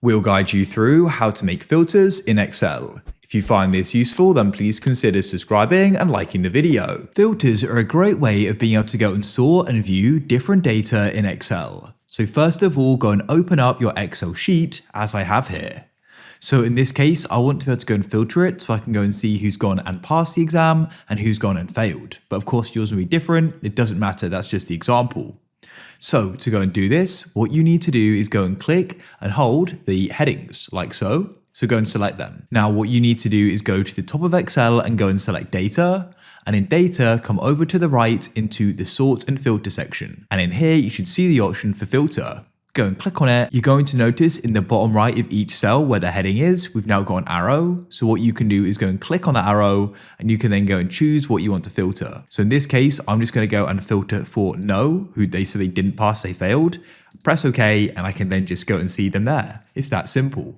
We'll guide you through how to make filters in Excel. If you find this useful, then please consider subscribing and liking the video. Filters are a great way of being able to go and sort and view different data in Excel. So first of all, go and open up your Excel sheet as I have here. So in this case, I want to be able to go and filter it so I can go and see who's gone and passed the exam and who's gone and failed. But of course, yours will be different. It doesn't matter. That's just the example. So to go and do this, what you need to do is go and click and hold the headings like so. So go and select them. Now what you need to do is go to the top of Excel and go and select data. And in data, come over to the right into the sort and filter section. And in here, you should see the option for filter. Go and click on it. You're going to notice in the bottom right of each cell where the heading is, we've now got an arrow. So what you can do is go and click on the arrow and you can then go and choose what you want to filter. So in this case, I'm just going to go and filter for no, who they say they didn't pass, they failed. Press OK, and I can then just go and see them there. It's that simple.